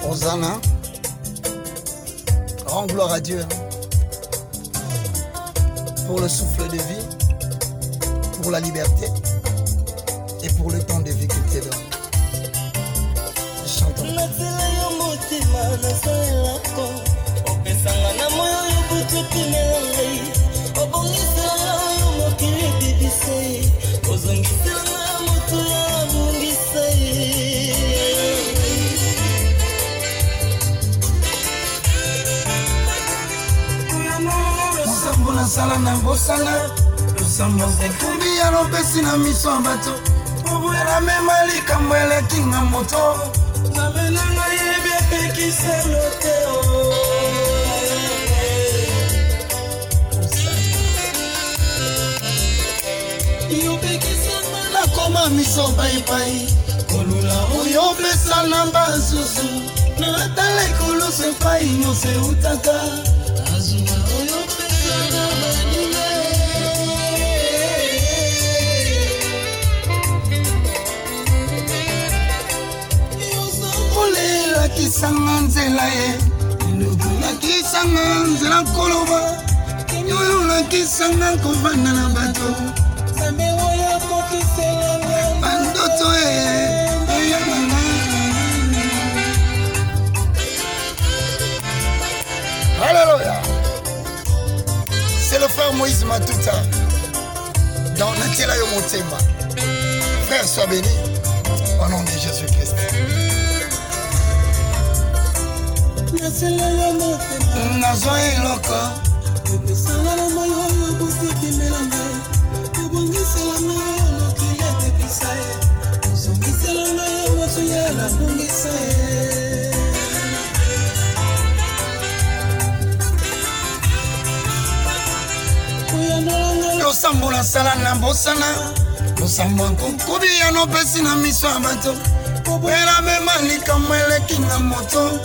Hosanna. Rends gloire à Dieu pour le souffle de vie, pour la liberté et pour le temps de vie qu'il te donne. Chantons. Sala na bosana lusambo sekumbi ya lopesi na miso ya bato obwela mema likambo eleki na moto nzambe na ngai yebi epekiselo te yopekisanga nakoma miso paipai kolula oyo opesa na basusu natala ekolusu epai nyonso eutaka azuma oyo kisanga nzela ye nakisanga nzela koloba yoyo nakisanga kovanda na bato bandoto Alléluia. C'est le frère Moïse Matuta dans Natela Yomotema. Frère, sois béni au nom de Jésus-Christ. nazwa eloko epesanga na moi oyo bosetimela ngai obongisela ngai oyo mokili epepisa ye ozongisela ngai oyo mosuya nabongisa ye losambo nasala na bosana losambo nkokobi ya nopesi na miso ya bato obwela mema likambo eleki na moto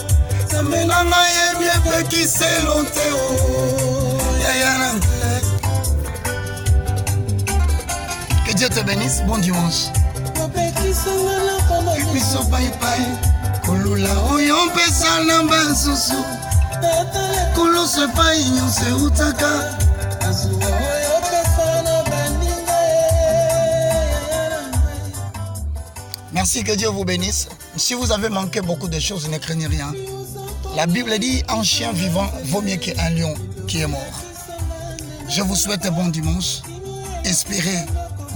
Que Dieu te bénisse, bon dimanche. Merci, que Dieu vous bénisse. Si vous avez manqué beaucoup de choses, ne craignez rien. La Bible dit, un chien vivant vaut mieux qu'un lion qui est mort. Je vous souhaite un bon dimanche. Espérez,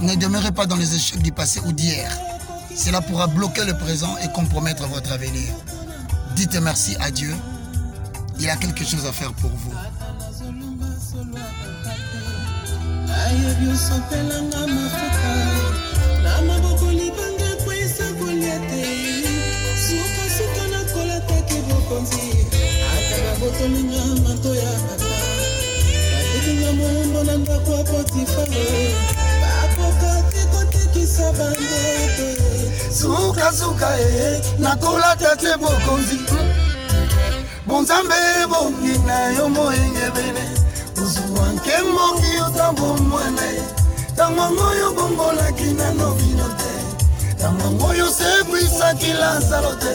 ne demeurez pas dans les échecs du passé ou d'hier. Cela pourra bloquer le présent et compromettre votre avenir. Dites merci à Dieu. Il a quelque chose à faire pour vous. Suka nakola tate bokonzi bonzambe bongi na yo moyenge bene uzuwanke mongi otambo mwane tango yo bongola kina no vino te tango yo sekwisa kila salote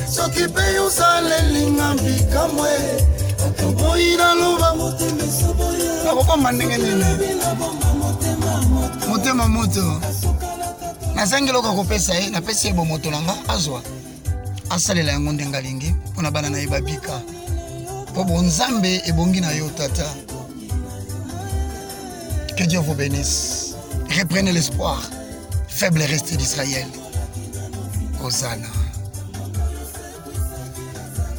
soki pe yo salelinga mbika mwe atoboina loba motema soboya akokoma ndenge nini motema moto nasengela okopesa ye napesi ye bomoto nanga azwa asalela yango ndenge alingi mpona bana na ye babika mpo bonzambe ebongi na yo tata. Que Dieu vous bénisse. Reprenez l'espoir. Faible reste d'Israël. Hosanna.